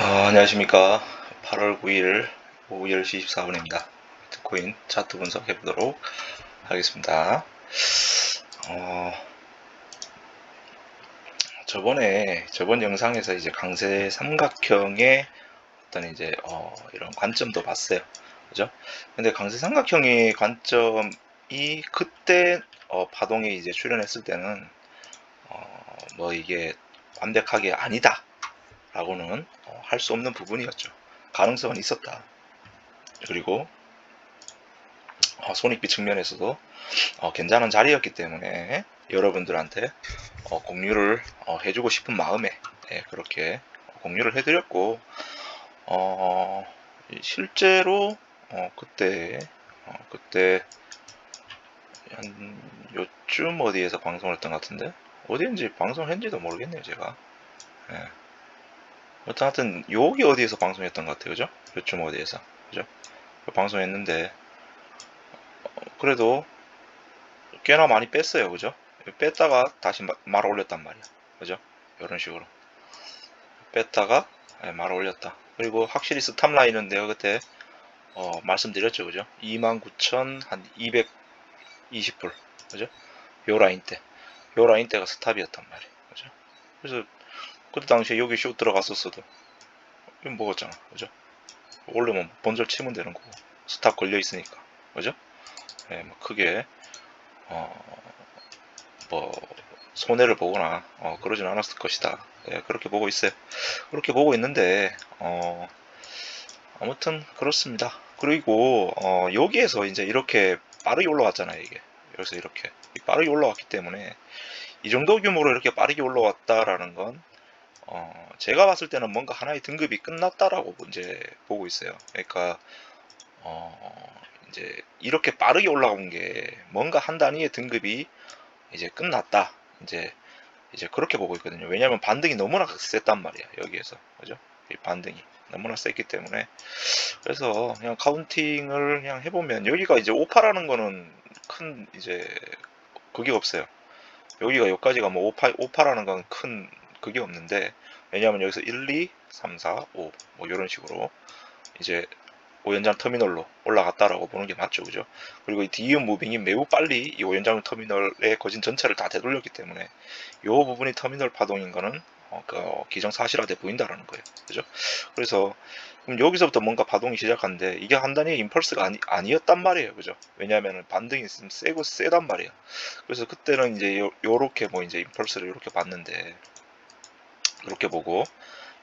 안녕하십니까. 8월 9일 오후 10시 24분입니다. 비트코인 차트 분석해 보도록 하겠습니다. 저번 영상에서 이제 강세 삼각형의 어떤 이제 이런 관점도 봤어요. 그죠? 근데 강세 삼각형의 관점이 그때 파동에 이제 출현했을 때는 뭐 이게 완벽하게 아니다 라고는 할 수 없는 부분이었죠. 가능성은 있었다. 그리고 손익비 측면에서도 괜찮은 자리였기 때문에 여러분들한테 공유를 해주고 싶은 마음에 그렇게 공유를 해드렸고, 실제로 그때 한 요쯤 어디에서 방송을 했던 것 같은데, 어디인지 방송했는지도 모르겠네요 제가. 예. 하여튼 여기 어디에서 방송했던 것 같아요, 그죠? 요쯤 어디에서, 그죠? 방송했는데 그래도 꽤나 많이 뺐어요, 그죠? 뺐다가 다시 말아 올렸단 말이야, 그죠? 이런 식으로 뺐다가 말아 올렸다. 그리고 확실히 스탑 라인은 내가 그때 말씀드렸죠, 그죠? 29,000 한 220불, 그죠? 요 라인 때, 요 라인 때가 스탑이었단 말이에요, 그죠? 그래서 그때 당시에 여기 슛 들어갔었어도 이거 먹었잖아, 그죠? 올려면 번절 치면 되는 거고 스탑 걸려 있으니까, 그죠? 뭐 크게 뭐 손해를 보거나 그러진 않았을 것이다. 그렇게 보고 있어요. 그렇게 보고 있는데 아무튼 그렇습니다. 그리고 여기에서 이제 이렇게 빠르게 올라왔잖아요. 이게 여기서 이렇게 빠르게 올라왔기 때문에 이 정도 규모로 이렇게 빠르게 올라왔다라는 건 제가 봤을 때는 뭔가 하나의 등급이 끝났다라고 이제 보고 있어요. 그러니까 이제 이렇게 빠르게 올라온 게 뭔가 한 단위의 등급이 이제 끝났다. 이제 그렇게 보고 있거든요. 왜냐하면 반등이 너무나 셌단 말이야. 여기에서, 그죠? 이 반등이 너무나 셌기 때문에. 그래서 그냥 카운팅을 그냥 해보면 여기가 이제 오파라는 거는 큰 이제 그게 없어요. 여기가 여기까지가 뭐 오파라는 건 큰 그게 없는데, 왜냐하면 여기서 1, 2, 3, 4, 5 뭐 이런 식으로 이제 5연장 터미널로 올라갔다라고 보는 게 맞죠, 그죠? 그리고 이 DU 무빙이 매우 빨리 이 5연장 터미널의 거진 전체를 다 되돌렸기 때문에 이 부분이 터미널 파동인 거는 기정사실화돼 보인다라는 거예요, 그죠? 그래서 그럼 여기서부터 뭔가 파동이 시작한데 이게 한 단위의 임펄스가 아니었단 말이에요, 그죠? 왜냐하면 반등이 있으면 세단 말이에요. 그래서 그때는 이제 요렇게 뭐 이제 임펄스를 이렇게 봤는데, 그렇게 보고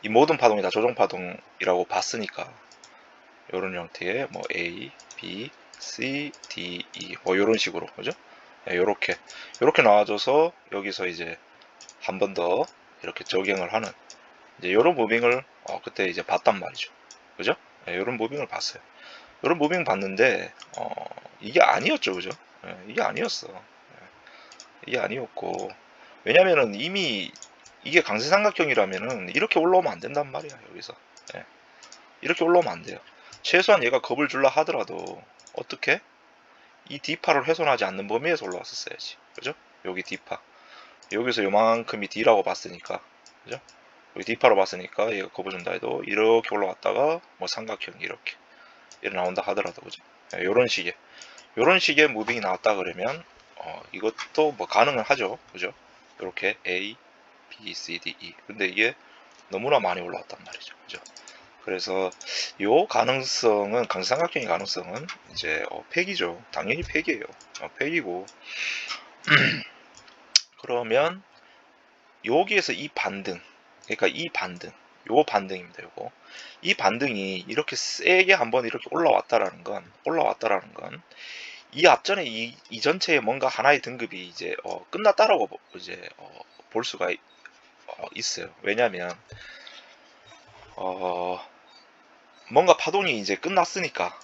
이 모든 파동이 다 조정 파동이라고 봤으니까 이런 형태의 뭐 A, B, C, D, E 뭐 이런 식으로, 그죠? 요렇게 나와줘서 여기서 이제 한 번 더 이렇게 적용을 하는 이제 이런 무빙을 그때 이제 봤단 말이죠, 그죠? 이런 무빙을 봤어요. 이런 무빙 봤는데 이게 아니었죠, 그죠? 이게 아니었어. 이게 아니었고, 왜냐면은 이미 이게 강세삼각형이라면은 이렇게 올라오면 안 된단 말이야, 여기서. 예, 이렇게 올라오면 안 돼요. 최소한 얘가 겁을 줄라 하더라도 어떻게 이 D파를 훼손하지 않는 범위에서 올라왔었어야지, 그죠? 여기 D파, 여기서 요만큼이 D라고 봤으니까, 그죠? 여기 D파로 봤으니까 얘가 겁을 준다 해도 이렇게 올라왔다가 뭐 삼각형이 이렇게 나온다 하더라도, 그죠? 요런 식의 무빙이 나왔다 그러면 이것도 뭐 가능은 하죠, 그죠? 이렇게 A, B, C, D, E. 근데 이게 너무나 많이 올라왔단 말이죠, 그죠? 그래서 요 가능성은, 강삼각형의 가능성은 이제 폐기죠. 당연히 폐기예요. 폐기고, 그러면 여기에서 이 반등, 그러니까 이 반등, 요 반등입니다. 요거 이 반등이 이렇게 세게 한번 이렇게 올라왔다라는 건 이 앞전에 이 전체에 뭔가 하나의 등급이 이제 끝났다라고 이제 볼 수가 있어요. 왜냐하면 어, 뭔가 파동이 끝났으니까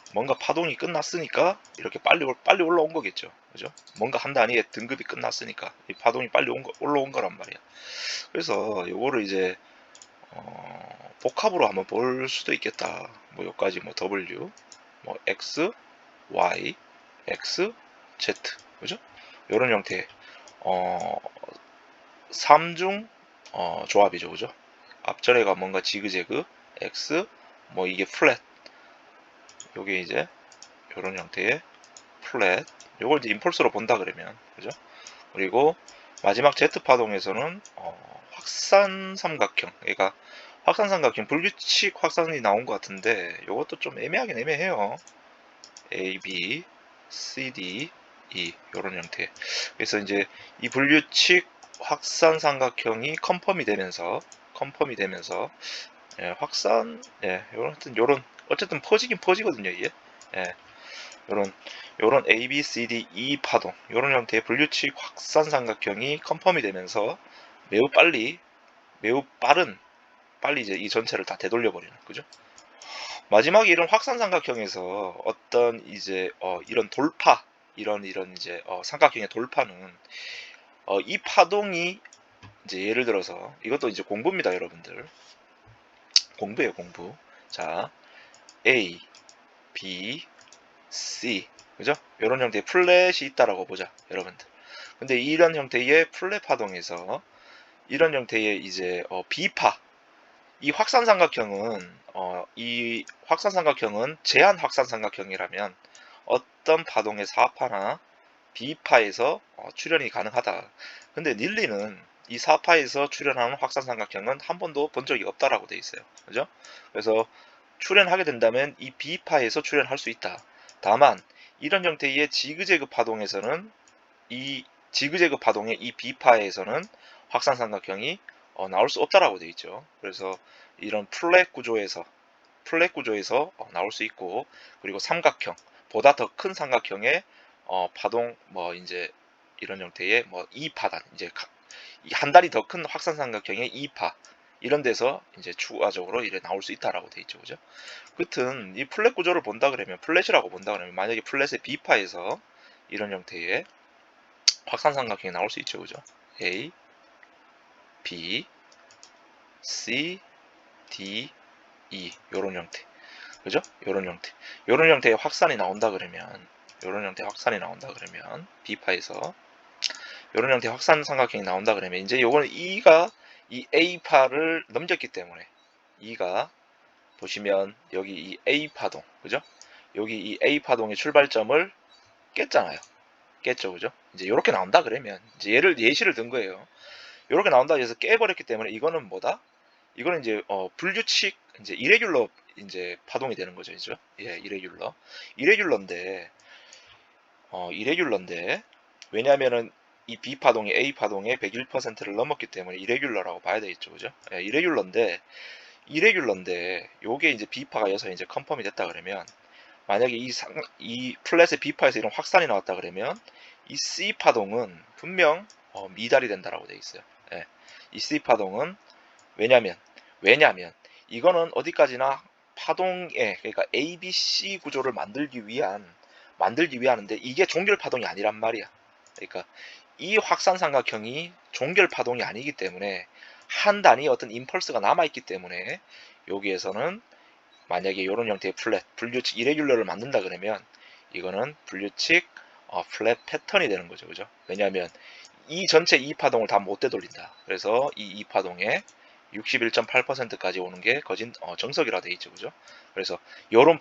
이렇게 빨리 올라온 거겠죠, 그죠? 뭔가 한 단위의 등급이 끝났으니까 이 파동이 빨리 올라온 거란 말이야. 그래서 요거를 이제 복합으로 한번 볼 수도 있겠다. 뭐 여기까지 뭐 W, 뭐 X, Y, X, Z, 그죠? 요런 형태의 어, 3중 조합이죠, 그죠? 앞전에가 뭔가 지그재그 X, 뭐 이게 플랫, 요게 이제 요런 형태의 플랫, 요걸 이제 임펄스로 본다 그러면, 그죠? 그리고 마지막 Z 파동에서는 확산 삼각형, 그러니까 확산 삼각형 불규칙 확산이 나온 것 같은데 요것도 좀 애매하긴 애매해요. A, B, C, D, E 요런 형태. 그래서 이제 이 불규칙 확산 삼각형이 컨펌이 되면서 예, 확산, 예, 요런 어쨌든 퍼지긴 퍼지거든요, 이게. 예, 요런 A, B, C, D, E 파동, 요런 형태의 불규칙 확산 삼각형이 컨펌이 되면서 매우 빨리 이제 이 전체를 다 되돌려 버리는, 그죠? 마지막에 이런 확산 삼각형에서 어떤 이제 이런 돌파, 이런 이제 삼각형의 돌파는 이 파동이 이제 예를 들어서 이것도 이제 공부입니다, 여러분들. 공부예요, 공부. 자, A, B, C, 그죠? 이런 형태의 플랫이 있다라고 보자, 여러분들. 근데 이런 형태의 플랫 파동에서 이런 형태의 이제 B파, 이 확산 삼각형은 제한 확산 삼각형이라면 어떤 파동의 4파나 B파에서 출현이 가능하다. 근데 닐리는 이 4파에서 출현하는 확산 삼각형은 한 번도 본 적이 없다라고 돼 있어요. 그죠? 그래서 출현하게 된다면 이 B파에서 출현할 수 있다. 다만 이런 형태의 지그재그 파동에서는 이 지그재그 파동의 이 B파에서는 확산 삼각형이 나올 수 없다라고 돼 있죠. 그래서 이런 플랫 구조에서 나올 수 있고, 그리고 삼각형, 보다 더 큰 삼각형의 파동, 뭐 이제 이런 형태의 뭐 2파단, 이제 한 단위 더 큰 확산 삼각형의 2파, 이런 데서 이제 추가적으로 이래 나올 수 있다라고 돼 있죠, 그죠? 끝은 이 플랫 구조를 본다 그러면, 플랫이라고 본다 그러면, 만약에 플랫의 B파에서 이런 형태의 확산 삼각형이 나올 수 있죠, 그죠? A, B, C, D, E 요런 형태, 그죠? 요런 형태의 확산이 나온다 그러면, B파에서 요런 형태의 확산 삼각형이 나온다 그러면, 이제 요거는 E가 이 A파를 넘겼기 때문에, E가 보시면 여기 이 A 파동, 그죠? 여기 이 A 파동의 출발점을 깼잖아요. 깼죠, 그죠? 이제 요렇게 나온다 그러면, 이제 예시를 든 거예요. 요렇게 나온다 해서 깨버렸기 때문에 이거는 뭐다? 이거는 이제 불규칙, 이제 이레귤러 이제 파동이 되는 거죠, 이죠? 예, 이레귤러인데 왜냐면은 이 B 파동이 A 파동의 101%를 넘었기 때문에 이레귤러라고 봐야 되겠죠, 그죠? 예, 이레귤러인데 요게 이제 B파가여서 이제 컨펌이 됐다 그러면, 만약에 이 플랫의 B파에서 이런 확산이 나왔다 그러면 이 C 파동은 분명 미달이 된다라고 돼 있어요. 예, 이 C 파동은 왜냐면 이거는 어디까지나 파동에, 그러니까 ABC 구조를 만들기 위하는데 이게 종결 파동이 아니란 말이야. 그러니까 이 확산 삼각형이 종결 파동이 아니기 때문에 한 단위 어떤 임펄스가 남아 있기 때문에 여기에서는 만약에 이런 형태의 불규칙 이레귤러를 만든다 그러면 이거는 불규칙 플랫 패턴이 되는 거죠, 그죠? 왜냐하면 이 전체 이 파동을 다 못 되돌린다. 그래서 이 파동에 61.8%까지 오는 게 거진 정석이라 돼 있죠, 그죠? 그래서 요런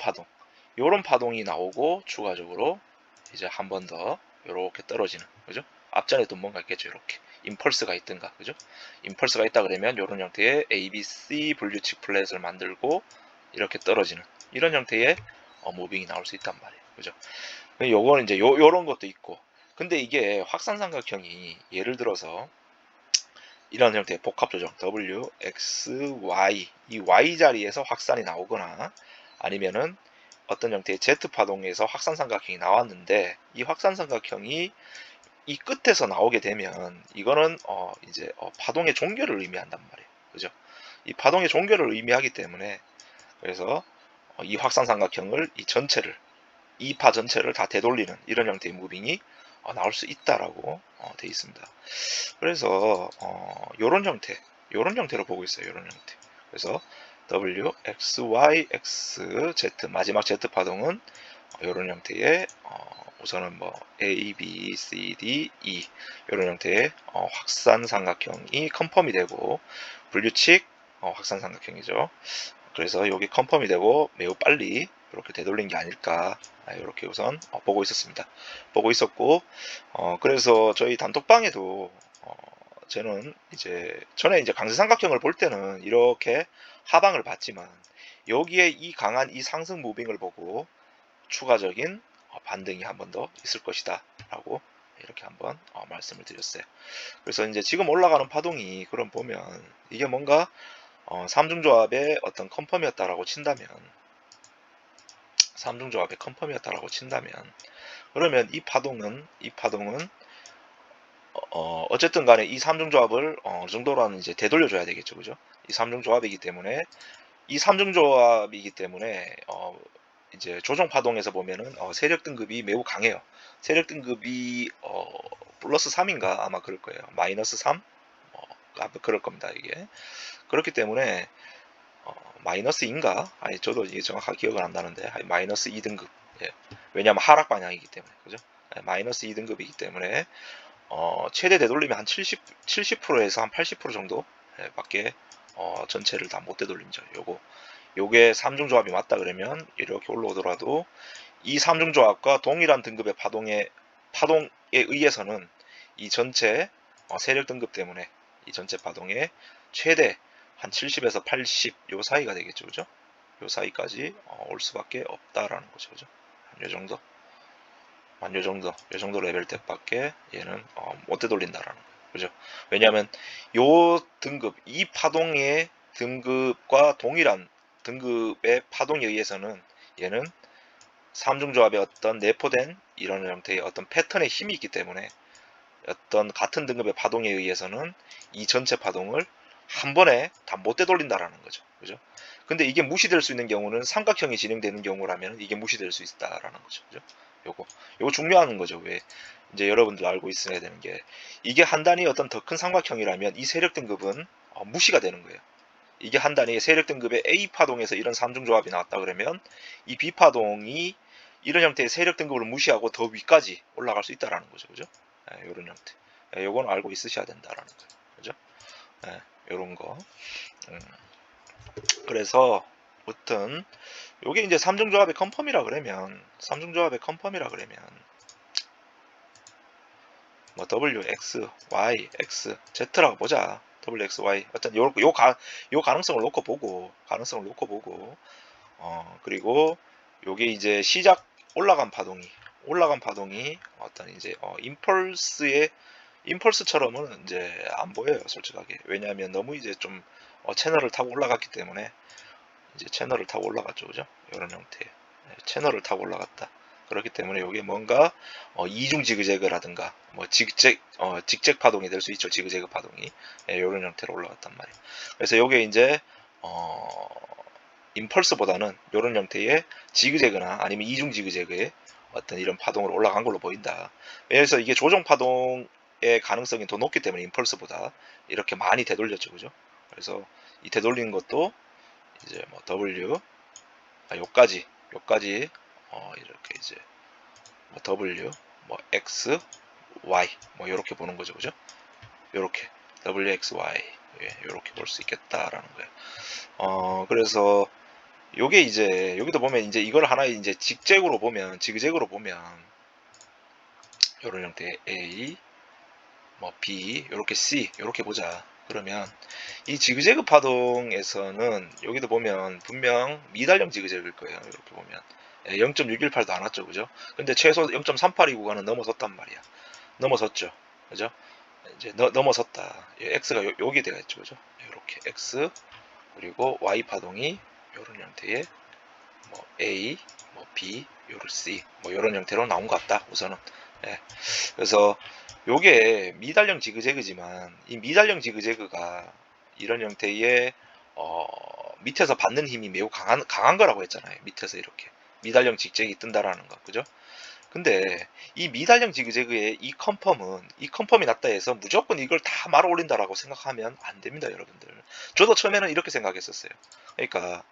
파동이 나오고 추가적으로 이제 한 번 더 요렇게 떨어지는, 그죠? 앞전에도 뭔가 있겠죠, 이렇게 임펄스가 있든가, 그죠? 임펄스가 있다 그러면 요런 형태의 ABC 불규칙 플랫을 만들고 이렇게 떨어지는 이런 형태의 무빙이 나올 수 있단 말이에요, 그죠? 요거는 이제 요런 것도 있고, 근데 이게 확산 삼각형이 예를 들어서 이런 형태의 복합 조정 W, X, Y, 이 Y 자리에서 확산이 나오거나 아니면은 어떤 형태의 Z 파동에서 확산 삼각형이 나왔는데 이 확산 삼각형이 이 끝에서 나오게 되면 이거는 이제 파동의 종결을 의미한단 말이에요, 그죠? 이 파동의 종결을 의미하기 때문에, 그래서 이 확산 삼각형을 이 파 전체를 다 되돌리는 이런 형태의 무빙이 나올 수 있다라고 되어 있습니다. 그래서 요런 형태로 보고 있어요. 요런 형태. 그래서 W, X, Y, X, Z, 마지막 Z 파동은 요런 형태의 우선은 뭐 A, B, C, D, E 요런 형태의 확산 삼각형이 컨펌이 되고, 불규칙 확산 삼각형이죠. 그래서 여기 컨펌이 되고 매우 빨리 이렇게 되돌린 게 아닐까, 이렇게 우선 보고 있었습니다. 보고 있었고, 그래서 저희 단톡방에도 저는 이제 전에 이제 강세삼각형을 볼 때는 이렇게 하방을 봤지만, 여기에 이 강한 이 상승 무빙을 보고 추가적인 반등이 한 번 더 있을 것이다 라고 이렇게 한번 말씀을 드렸어요. 그래서 이제 지금 올라가는 파동이 그럼 보면 이게 뭔가 삼중조합의 어떤 컨펌이었다라고 친다면, 삼중조합의 컨펌이었다라고 친다면, 그러면 이 파동은 어쨌든 간에 이 삼중조합을 어느 정도로는 이제 되돌려줘야 되겠죠, 그죠? 이 삼중조합이기 때문에 이제 조정 파동에서 보면은 세력 등급이 매우 강해요. 세력 등급이 플러스 3인가 아마 그럴 거예요. 마이너스 3? 그럴 겁니다, 이게. 그렇기 때문에 마이너스인가? 아니 저도 이게 정확하게 기억은 안 나는데 마이너스 2등급. 예. 왜냐하면 하락 방향이기 때문에, 그죠? 마이너스 2등급이기 때문에 최대 되돌리면 한 70%에서 한 80% 정도 밖에 전체를 다 못 되돌림죠. 요게 3중 조합이 맞다 그러면 이렇게 올라오더라도 이 3중 조합과 동일한 등급의 파동에 의해서는 이 전체 세력 등급 때문에 이 전체 파동의 최대 한 70에서 80 요 사이가 되겠죠, 그죠? 요 사이까지 올 수밖에 없다라는 거죠, 그죠? 요 정도, 요 정도 레벨덱밖에 얘는 못 되돌린다라는 거예요, 그죠? 왜냐하면 요 등급, 이 파동의 등급과 동일한 등급의 파동에 의해서는 얘는 3중 조합의 어떤 내포된 이런 형태의 어떤 패턴의 힘이 있기 때문에 어떤 같은 등급의 파동에 의해서는 이 전체 파동을 한 번에 다 못 되돌린다라는 거죠. 그죠? 근데 이게 무시될 수 있는 경우는 삼각형이 진행되는 경우라면 이게 무시될 수 있다라는 거죠. 그죠? 요거 중요한 거죠. 왜 이제 여러분들 알고 있어야 되는 게, 이게 한 단위 어떤 더 큰 삼각형이라면 이 세력 등급은 무시가 되는 거예요. 이게 한 단위 세력 등급의 A 파동에서 이런 3중 조합이 나왔다 그러면 이 B 파동이 이런 형태의 세력 등급을 무시하고 더 위까지 올라갈 수 있다라는 거죠. 그죠? 이런 형태. 요건 알고 있으셔야 된다라는 거예요. 그죠? 요런 거. 그래서 무튼 요게 이제 3중 조합의 컨펌이라 그러면, 3중 조합의 컨펌이라 그러면 뭐 W, X, Y, X, Z라고 보자. W, X, Y. 어쨌든 요 가능성을 놓고 보고, 그리고 요게 이제 시작 올라간 파동이 어떤 이제 임펄스처럼은 이제 안 보여요, 솔직하게. 왜냐하면 너무 이제 좀 채널을 타고 올라갔기 때문에, 이제 채널을 타고 올라갔죠, 그죠? 이런 형태. 채널을 타고 올라갔다. 그렇기 때문에 이게 뭔가 이중 지그재그라든가 뭐 직잭 파동이 될 수 있죠. 지그재그 파동이 이런 형태로 올라갔단 말이에요. 그래서 이게 이제 임펄스보다는 이런 형태의 지그재그나 아니면 이중 지그재그의 어떤 이런 파동으로 올라간 걸로 보인다. 그래서 이게 조정 파동의 가능성이 더 높기 때문에 임펄스보다 이렇게 많이 되돌렸죠, 그죠? 그래서 이 되돌리는 것도 이제 뭐 W, 요까지 이렇게 이제 뭐 W, 뭐 X, Y 뭐 이렇게 보는 거죠, 그죠? 요렇게 W, X, Y 요렇게 볼 수 있겠다라는 거예요. 그래서 요게 이제 여기도 보면 이제 이걸 하나의 이제 지그재그로 보면 요런 형태의 A, 뭐 B, 요렇게 C 요렇게 보자. 그러면 이 지그재그 파동에서는 여기도 보면 분명 미달형 지그재그일 거예요. 이렇게 보면 0.618도 안 왔죠, 그죠? 근데 최소 0.382 구간은 넘어섰단 말이야. 넘어섰죠, 그죠? 이제 넘어섰다. X가 여기 되겠죠, 그죠? 이렇게 X, 그리고 Y 파동이 이런 형태의 뭐 A, 뭐 B, 요런 C, 뭐 이런 형태로 나온 것 같다. 우선은. 예. 그래서 요게 미달형 지그재그지만 이 미달형 지그재그가 이런 형태의 밑에서 받는 힘이 매우 강한 거라고 했잖아요. 밑에서 이렇게 미달형 지그재그가 뜬다라는 거, 그죠? 근데 이 미달형 지그재그의 이 컨펌이 났다 해서 무조건 이걸 다 말아 올린다라고 생각하면 안 됩니다, 여러분들. 저도 처음에는 이렇게 생각했었어요. 그러니까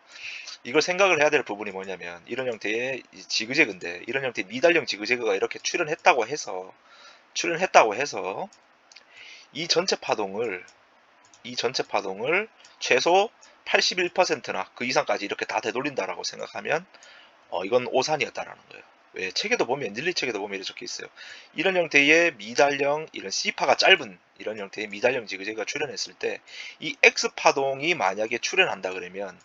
이걸 생각을 해야 될 부분이 뭐냐면, 이런 형태의 지그재그인데 이런 형태의 미달형 지그재그가 이렇게 출현했다고 해서 이 전체 파동을 최소 81%나 그 이상까지 이렇게 다 되돌린다라고 생각하면 이건 오산이었다라는 거예요. 왜 책에도 보면 닐리 책에도 보면 이렇게 적혀 있어요. 이런 형태의 미달형 이런 C파가 짧은 이런 형태의 미달형 지그재그가 출현했을 때 이 X파동이 만약에 출현한다 그러면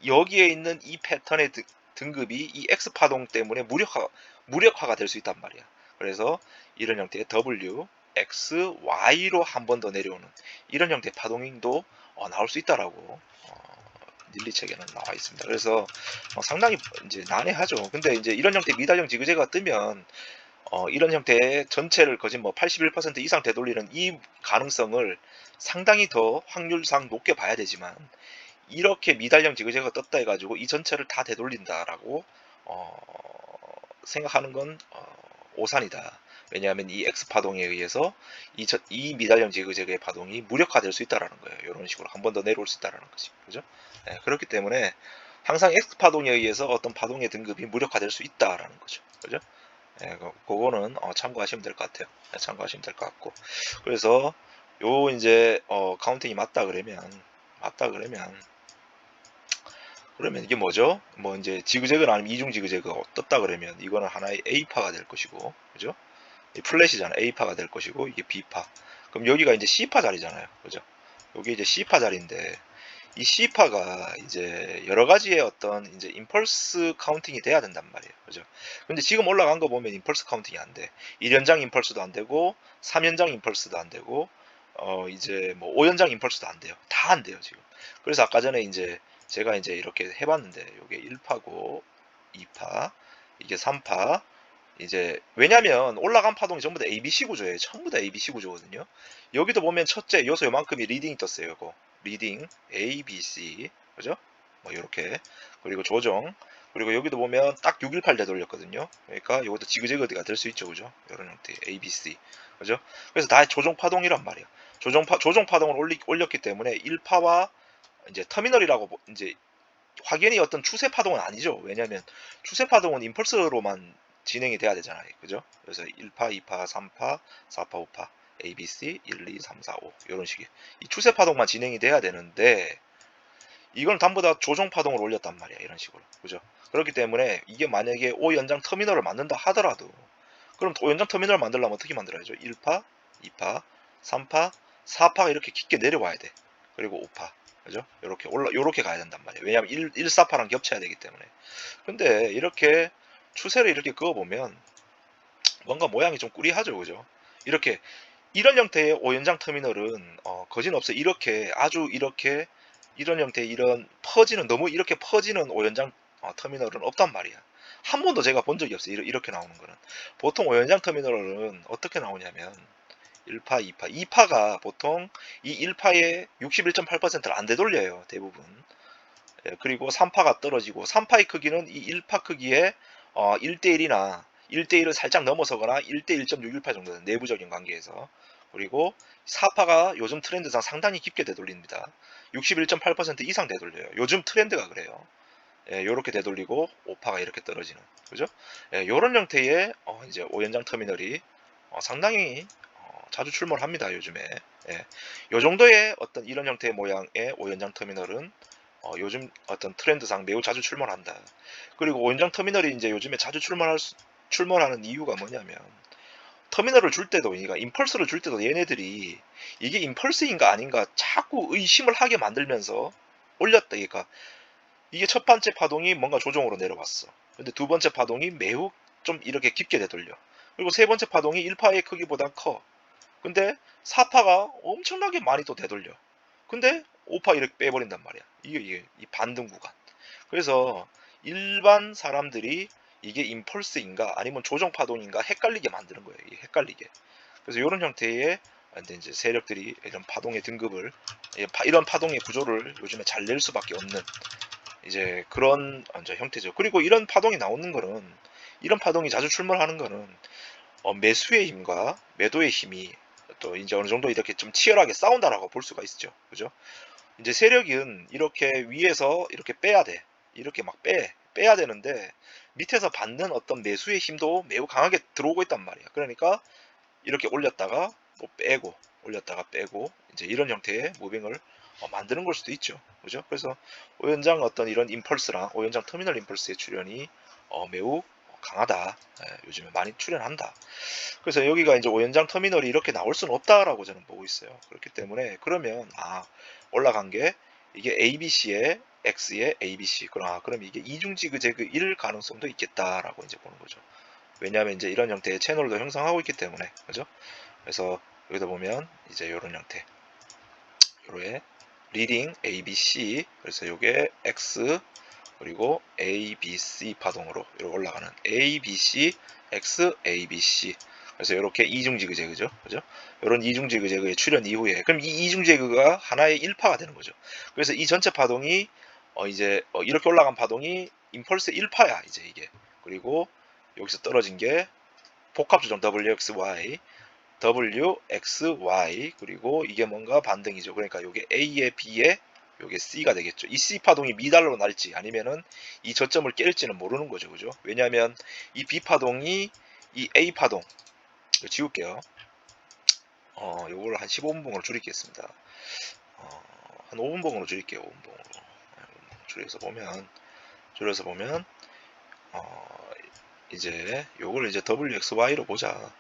여기에 있는 이 패턴의 등급이 이 X파동 때문에 무력화가 될 수 있단 말이야. 그래서 이런 형태의 W, X, Y로 한 번 더 내려오는 이런 형태의 파동도 나올 수 있다라고 닐리 책에는 나와 있습니다. 그래서 상당히 이제 난해하죠. 근데 이제 이런 형태 미달형 지그재그가 뜨면 이런 형태의 전체를 거진 뭐 81% 이상 되돌리는 이 가능성을 상당히 더 확률상 높게 봐야 되지만 이렇게 미달형 지그재그가 떴다 해가지고 이 전체를 다 되돌린다라고 생각하는 건 오산이다. 왜냐하면 이 X 파동에 의해서 이 미달형 지그재그의 파동이 무력화될 수 있다라는 거예요. 이런 식으로 한 번 더 내려올 수 있다라는 거지, 그죠? 네, 그렇기 때문에 항상 X 파동에 의해서 어떤 파동의 등급이 무력화될 수 있다라는 거죠, 그죠? 네, 그거는 참고하시면 될 것 같아요. 네, 참고하시면 될 것 같고, 그래서 요 이제 카운팅이 그러면 이게 뭐죠? 뭐 이제 지그재그는 아니면 이중 지그재그가 떴다 그러면 이거는 하나의 A파가 될 것이고, 그죠? 이 플랫이잖아. A파가 될 것이고 이게 B파. 그럼 여기가 이제 C파 자리잖아요. 그죠? 여기 이제 C파 자리인데 이 C파가 이제 여러 가지의 어떤 이제 임펄스 카운팅이 돼야 된단 말이에요. 그죠? 근데 지금 올라간 거 보면 임펄스 카운팅이 안 돼. 1연장 임펄스도 안 되고 3연장 임펄스도 안 되고 이제 뭐 5연장 임펄스도 안 돼요. 다 안 돼요, 지금. 그래서 아까 전에 이제 제가 이제 이렇게 해봤는데 이게 1파고 2파, 이게 3파. 이제 왜냐면 올라간 파동이 전부 다 ABC 구조예요. 전부 다 ABC 구조거든요. 여기도 보면 첫째 요소 요만큼이 리딩이 떴어요. 이거 리딩 A, B, C, 그죠? 뭐 이렇게. 그리고 조정. 그리고 여기도 보면 딱 618 되돌렸거든요. 그러니까 이것도 지그재그가 될 수 있죠, 그죠? 이런 형태 A, B, C, 그죠? 그래서 다 조정 파동이란 말이에요. 조정 파동을 올렸기 때문에 1파와 이제 터미널이라고 이제 확연히 어떤 추세 파동은 아니죠. 왜냐하면 추세 파동은 임펄스로만 진행이 돼야 되잖아요. 그죠? 그래서 1파, 2파, 3파, 4파, 5파, A, B, C, 1, 2, 3, 4, 5 이런 식의 이 추세 파동만 진행이 돼야 되는데 이건 전부 다 조정 파동을 올렸단 말이야. 이런 식으로. 그죠? 그렇기 때문에 이게 만약에 5연장 터미널을 만든다 하더라도 그럼 5연장 터미널을 만들려면 어떻게 만들어야죠? 1파, 2파, 3파, 4파가 이렇게 깊게 내려와야 돼. 그리고 5파. 그죠? 요렇게 가야 된단 말이에요. 왜냐하면 1, 4파랑 겹쳐야 되기 때문에. 근데 이렇게 추세를 이렇게 그어보면 뭔가 모양이 좀 꾸리하죠. 그죠? 이렇게 이런 형태의 5연장 터미널은 거진없어. 이렇게 아주 이렇게 이런 형태의 이런 너무 이렇게 퍼지는 5연장 터미널은 없단 말이야. 한 번도 제가 본 적이 없어요. 이렇게 나오는 거는. 보통 5연장 터미널은 어떻게 나오냐면 1파, 2파. 2파가 보통 이 1파의 61.8%를 안 되돌려요. 대부분. 예, 그리고 3파가 떨어지고 3파의 크기는 이 1파 크기의 1대1이나 1대1을 살짝 넘어서거나 1대1.618 정도 내부적인 관계에서. 그리고 4파가 요즘 트렌드상 상당히 깊게 되돌립니다. 61.8% 이상 되돌려요. 요즘 트렌드가 그래요. 예, 요렇게 되돌리고 5파가 이렇게 떨어지는. 그죠? 예, 요런 형태의 이제 5연장 터미널이 상당히 자주 출몰합니다. 요즘에. 예, 요 정도의 어떤 이런 형태의 모양의 5연장 터미널은 요즘 어떤 트렌드상 매우 자주 출몰한다. 그리고 5연장 터미널이 이제 요즘에 자주 출몰하는 이유가 뭐냐면 터미널을 줄 때도 그러니까 임펄스를 줄 때도 얘네들이 이게 임펄스인가 아닌가 자꾸 의심을 하게 만들면서 올렸다. 그러니까 이게 첫 번째 파동이 뭔가 조정으로 내려왔어. 근데 두 번째 파동이 매우 좀 이렇게 깊게 되돌려. 그리고 세 번째 파동이 1파의 크기보다 커. 근데 4파가 엄청나게 많이 또 되돌려. 근데 5파 이렇게 빼버린단 말이야. 이게 이 반등 구간. 그래서 일반 사람들이 이게 임펄스인가 아니면 조정 파동인가 헷갈리게 만드는 거예요. 이게 헷갈리게. 그래서 이런 형태의 이제 세력들이 이런 파동의 등급을 이런 파동의 구조를 요즘에 잘 낼 수밖에 없는 이제 그런 이제 형태죠. 그리고 이런 파동이 나오는 거는 이런 파동이 자주 출몰하는 거는 매수의 힘과 매도의 힘이 또 이제 어느 정도 이렇게 좀 치열하게 싸운다라고 볼 수가 있죠. 그죠? 이제 세력은 이렇게 위에서 이렇게 빼야 돼. 이렇게 막 빼야 되는데 밑에서 받는 어떤 매수의 힘도 매우 강하게 들어오고 있단 말이야. 그러니까 이렇게 올렸다가 또 빼고 올렸다가 빼고 이제 이런 형태의 무빙을 만드는 걸 수도 있죠. 그죠? 그래서 오연장 어떤 이런 임펄스랑 오연장 터미널 임펄스의 출현이 매우 강하다. 요즘에 많이 출현한다. 그래서 여기가 이제 오연장 터미널이 이렇게 나올 수는 없다라고 저는 보고 있어요. 그렇기 때문에 그러면 올라간 게 이게 ABC에 X에 ABC. 그럼 이게 이중 지그재그일 가능성도 있겠다라고 이제 보는 거죠. 왜냐하면 이제 이런 형태의 채널도 형성하고 있기 때문에. 그죠? 그래서 여기다 보면 이제 이런 형태. 요래 리딩 ABC. 그래서 요게 X 그리고 ABC 파동으로 이렇게 올라가는 ABC, X, ABC. 그래서 이렇게 이중지그재그죠. 그죠? 이런 이중지그재그의 출현 이후에 그럼 이 이중지그가 하나의 1파가 되는 거죠. 그래서 이 전체 파동이 이제 이렇게 올라간 파동이 임펄스 1파야 이제 이게. 그리고 여기서 떨어진 게 복합조정 WXY, WXY 그리고 이게 뭔가 반등이죠. 그러니까 이게 A에 B에 요게 C가 되겠죠. 이 C 파동이 미달로 날지 아니면은 이 저점을 깰지는 모르는 거죠. 그죠? 왜냐하면 이 B 파동이 이 A 파동 이거 지울게요. 요걸 한 15분봉으로 줄이겠습니다. 한 5분봉으로 줄일게요. 5분봉으로. 줄여서 보면 이제 요걸 이제 WXY로 보자.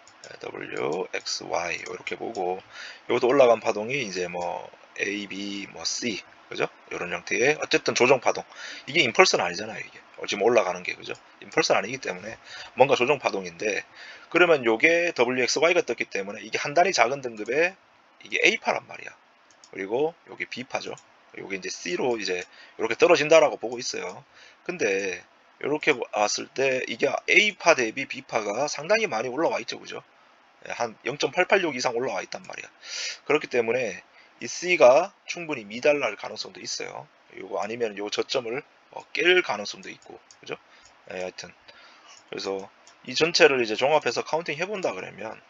WXY 이렇게 보고 이것도 올라간 파동이 이제 뭐 A, B, 뭐 C 그죠? 이런 형태의 어쨌든 조정 파동 이게 임펄스는 아니잖아요 이게 지금 올라가는 게 그죠? 임펄스는 아니기 때문에 뭔가 조정 파동인데 그러면 요게 WXY가 떴기 때문에 이게 한 단위 작은 등급의 이게 A파란 말이야. 그리고 요게 B파죠. 요게 이제 C로 이제 이렇게 떨어진다라고 보고 있어요. 근데 이렇게 왔을 때 이게 A파 대비 B파가 상당히 많이 올라와 있죠. 그죠? 한 0.886 이상 올라와 있단 말이야. 그렇기 때문에 이 C가 충분히 미달날 가능성도 있어요. 요거 아니면 요 저점을 깰 가능성도 있고. 그죠? 하여튼 그래서 이 전체를 이제 종합해서 카운팅 해본다 그러면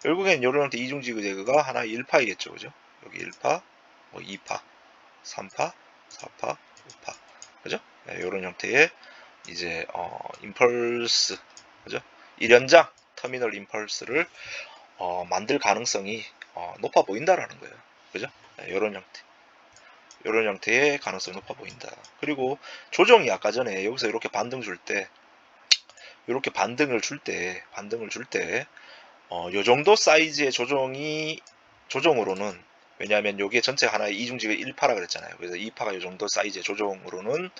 결국엔 요런 형태 이중지그재그가 하나의 1파이겠죠. 그죠? 여기 1파, 뭐 2파, 3파, 4파, 5파. 그죠? 요런 형태의 이제 임펄스 그죠? 1연장 터미널 임펄스를 만들 가능성이 높아 보인다라는 거예요. 그죠? 요런 형태. 요런 형태의 가능성이 높아 보인다. 그리고 조정이 아까 전에 여기서 이렇게 반등 줄 때, 이렇게 반등을 줄 때, 요 정도 사이즈의 조정으로는, 왜냐하면 요게 전체 하나의 이중지가 1파라 그랬잖아요. 그래서 2파가 요 정도 사이즈의 조정으로는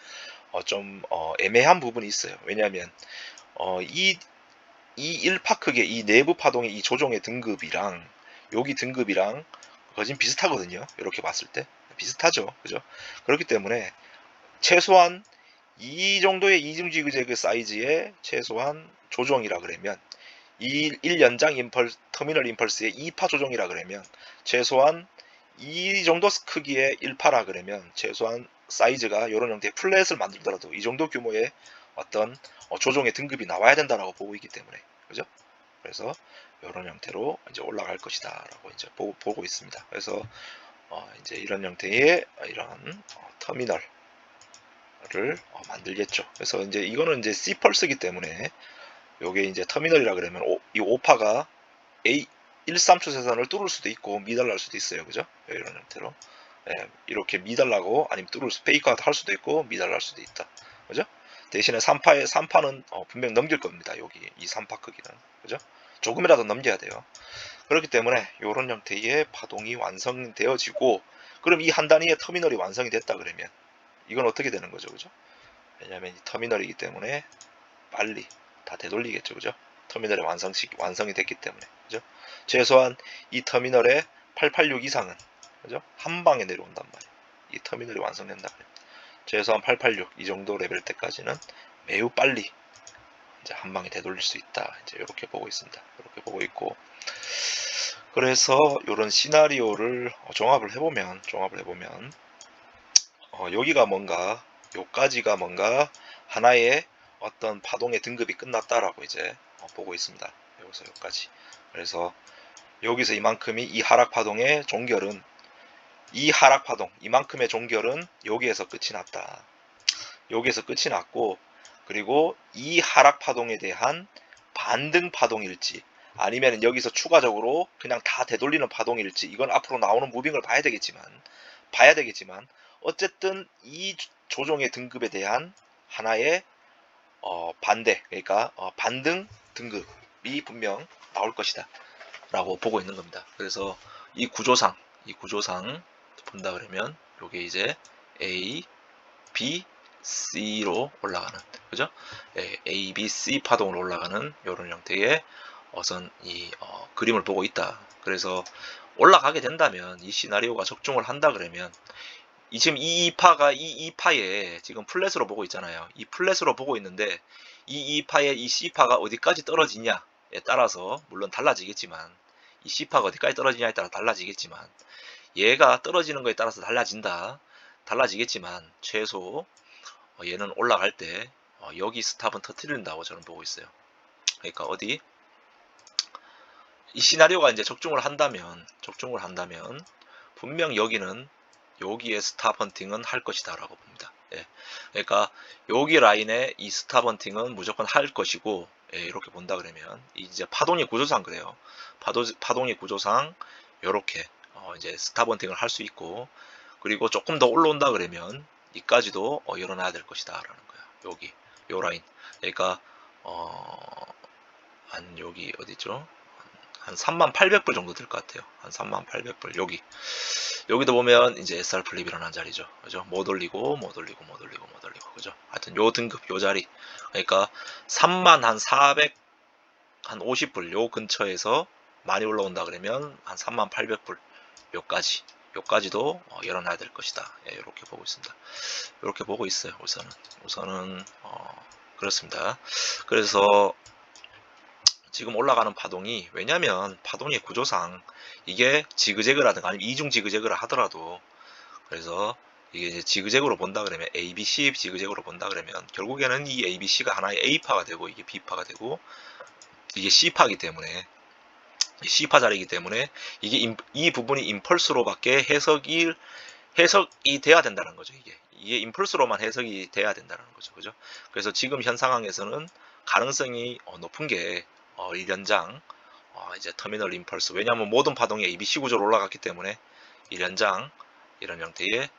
좀 애매한 부분이 있어요. 왜냐하면 이 1파 크기의 이 내부 파동의 이 조정의 등급이랑 여기 등급이랑 거진 비슷하거든요. 이렇게 봤을 때 비슷하죠. 그죠? 그렇기 때문에 최소한 이 정도의 이중지그재그 사이즈의 최소한 조정이라 그러면 이 1연장 터미널 임펄스의 2파 조정이라 그러면 최소한 이 정도 크기의 1파라 그러면 최소한 사이즈가 이런 형태의 플랫을 만들더라도 이 정도 규모의 어떤 조정의 등급이 나와야 된다라고 보고 있기 때문에 그죠? 그래서 이런 형태로 이제 올라갈 것이다라고 이제 보고 있습니다. 그래서 이제 이런 형태의 이런 터미널을 만들겠죠. 그래서 이제 이거는 이제 C 펄스이기 때문에 요게 이제 터미널이라 그러면 이 5파가 A 1~3초세선을 뚫을 수도 있고 미달날 수도 있어요. 그죠? 이런 형태로 이렇게 미달나고 아니면 뚫을 수 페이크아웃 할 수도 있고 미달날 수도 있다. 그죠? 대신에 3파는 분명 넘길 겁니다. 여기 이 3파 크기는. 그죠? 조금이라도 넘겨야 돼요. 그렇기 때문에 이런 형태의 파동이 완성되어지고 그럼 이 한 단위의 터미널이 완성이 됐다 그러면 이건 어떻게 되는 거죠. 그죠? 왜냐하면 이 터미널이기 때문에 빨리 다 되돌리겠죠. 그죠? 터미널이 완성이 됐기 때문에. 그죠? 최소한 이 터미널의 886 이상은 그죠? 한 방에 내려온단 말이에요. 이 터미널이 완성된다. 최소한 886 이 정도 레벨 때까지는 매우 빨리 이제 한 방에 되돌릴 수 있다. 이제 이렇게 보고 있습니다. 이렇게 보고 있고 그래서 이런 시나리오를 종합을 해보면 여기가 뭔가 요까지가 뭔가 하나의 어떤 파동의 등급이 끝났다라고 이제 보고 있습니다. 여기서 여기까지. 그래서 여기서 이만큼이 이 하락 파동의 종결은 이 하락 파동 이만큼의 종결은 여기에서 끝이 났다. 여기에서 끝이 났고 그리고 이 하락 파동에 대한 반등 파동일지 아니면 여기서 추가적으로 그냥 다 되돌리는 파동일지, 이건 앞으로 나오는 무빙을 봐야 되겠지만 어쨌든 이 조종의 등급에 대한 하나의 반대, 그러니까 반등 등급이 분명 나올 것이다 라고 보고 있는 겁니다. 그래서 이 구조상 본다 그러면 요게 이제 A, B, C로 올라가는, 그죠? A, B, C 파동으로 올라가는 이런 형태의 어선 이 그림을 보고 있다. 그래서 올라가게 된다면 이 시나리오가 적중을 한다 그러면 지금 이 2파가 이 2파에 지금 플랫으로 보고 있잖아요. 이 플랫으로 보고 있는데 이 2파의 이 C파가 어디까지 떨어지냐에 따라서 물론 달라지겠지만, 이 C파가 어디까지 떨어지냐에 따라 달라지겠지만, 얘가 떨어지는 거에 따라서 달라지겠지만 최소 얘는 올라갈 때 여기 스탑은 터트린다고 저는 보고 있어요. 그러니까 어디 이 시나리오가 이제 적중을 한다면 분명 여기에 스탑 헌팅은 할 것이다 라고 봅니다. 예. 그러니까 여기 라인에 이 스탑 헌팅은 무조건 할 것이고, 예, 이렇게 본다 그러면 이제 파동의 구조상 그래요. 파동의 구조상 이렇게 이제 스탑 헌팅을 할 수 있고, 그리고 조금 더 올라온다 그러면 이까지도 열어놔야 될 것이다 라는 거야. 요 라인. 그러니까 한 여기 어디죠? 한 3800불 정도 될 것 같아요. 한 3800불. 여기도 보면 이제 SR 플립 일어난 자리죠. 그죠? 못 올리고. 그죠? 하여튼 요 등급, 요 자리. 그러니까 3만 한 400, 한 50불 요 근처에서 많이 올라온다 그러면 한 3800불 요까지도 열어놔야 될 것이다. 예, 이렇게 보고 있습니다. 이렇게 보고 있어요. 우선은 그렇습니다. 그래서 지금 올라가는 파동이, 왜냐면 파동의 구조상 이게 지그재그라든가 아니면 이중 지그재그를 하더라도, 그래서 이게 이제 지그재그로 본다 그러면 ABC 지그재그로 본다 그러면 결국에는 이 ABC가 하나의 A파가 되고 이게 B파가 되고 이게 C파이기 때문에, C파 자리이기 때문에 이 부분이 임펄스로밖에 해석이 돼야 된다는 거죠. 이게 임펄스로만 해석이 돼야 된다는 거죠. 그죠? 그래서 지금 현 상황에서는 가능성이 높은 게 일연장 이제 터미널 임펄스, 왜냐하면 모든 파동이 ABC 구조로 올라갔기 때문에 일연장 이런 형태의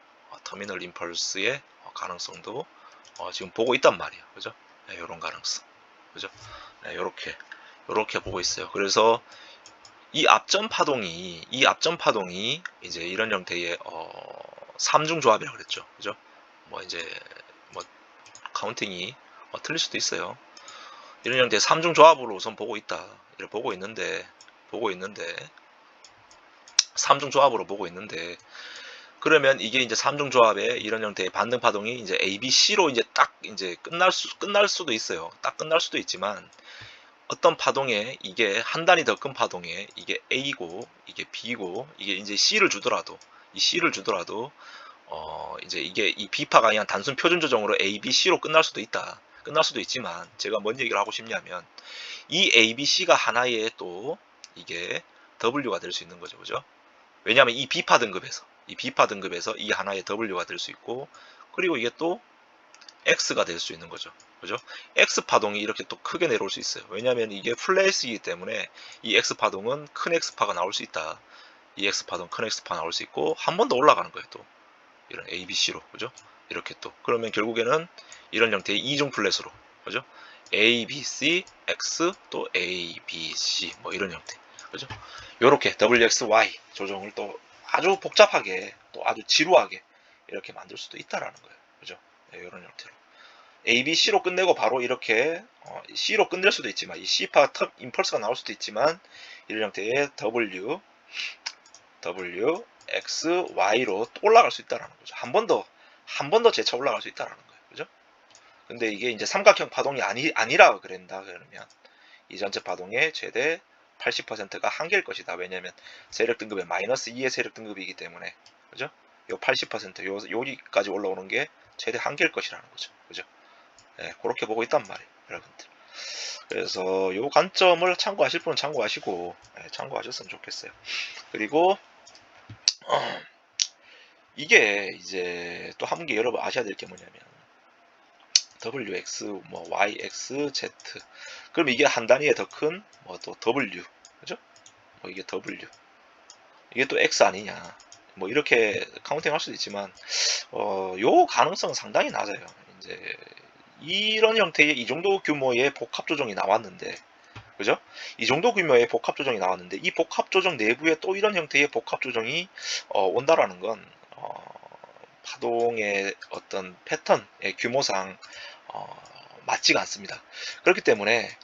터미널 임펄스의 가능성도 지금 보고 있단 말이에요. 그죠? 네, 이런 가능성. 그죠? 네, 요렇게 보고 있어요. 그래서 이 앞전 파동이 이제 이런 형태의 3중 조합이라고 그랬죠. 그죠? 뭐 이제 뭐 카운팅이 틀릴 수도 있어요. 이런 형태의 3중 조합으로 우선 보고 있다. 이렇게 보고 있는데 3중 조합으로 보고 있는데, 그러면 이게 이제 3중 조합의 이런 형태의 반등 파동이 이제 ABC로 이제 딱 이제 끝날 수도 있어요. 딱 끝날 수도 있지만, 어떤 파동에 이게 한 단위 더 큰 파동에 이게 A고 이게 B고 이게 이제 C를 주더라도 이제 이게 이 B파가 그냥 단순 표준 조정으로 A, B, C로 끝날 수도 있지만, 제가 뭔 얘기를 하고 싶냐면 이 A, B, C가 하나의 또 이게 W가 될 수 있는 거죠. 그죠? 왜냐하면 이 B파 등급에서 이 하나의 W가 될 수 있고, 그리고 이게 또 X가 될 수 있는 거죠. 그죠? X파동이 이렇게 또 크게 내려올 수 있어요. 왜냐하면 이게 플랫이기 때문에 이 X파동은 큰 X파가 나올 수 있다. 이 X파동 큰 X파 나올 수 있고, 한 번 더 올라가는 거예요. 또 이런 ABC로. 그죠? 이렇게 또 그러면 결국에는 이런 형태의 이중 플랫으로, 그죠? A, B, C, X 또 A, B, C 뭐 이런 형태. 그죠? 요렇게 WX, Y 조정을 또 아주 복잡하게, 또 아주 지루하게 이렇게 만들 수도 있다라는 거예요. 그죠? 네, 이런 형태로 A, B, C로 끝내고 바로 이렇게 C로 끝낼 수도 있지만, 이 C파 톱 임펄스가 나올 수도 있지만, 이런 형태의 W, X, Y로 또 올라갈 수 있다라는 거죠. 한 번 더 재차 올라갈 수 있다라는 거예요. 그죠? 근데 이게 이제 삼각형 파동이 아니라 그런다 그러면 이 전체 파동의 최대 80%가 한계일 것이다. 왜냐면 세력 등급의 마이너스 2의 세력 등급이기 때문에. 그죠? 요 80% 여기까지 올라오는 게 최대 한계일 것이라는 거죠. 그죠? 네, 그렇게 보고 있단 말이에요, 여러분들. 그래서 요 관점을 참고하실 분은 참고하시고, 참고하셨으면 좋겠어요. 그리고 이게 이제 또 한 개 여러분 아셔야 될 게 뭐냐면, WX, 뭐 YX, Z. 그럼 이게 한 단위에 더 큰 뭐 또 W, 그죠? 뭐 이게 W, 이게 또 X 아니냐? 뭐 이렇게 카운팅 할 수도 있지만, 요 가능성은 상당히 낮아요. 이제 이런 형태의 이 정도 규모의 복합 조정이 나왔는데, 그죠? 이 정도 규모의 복합 조정이 나왔는데 이 복합 조정 내부에 또 이런 형태의 복합 조정이 온다라는 건 파동의 어떤 패턴의 규모상 맞지가 않습니다. 그렇기 때문에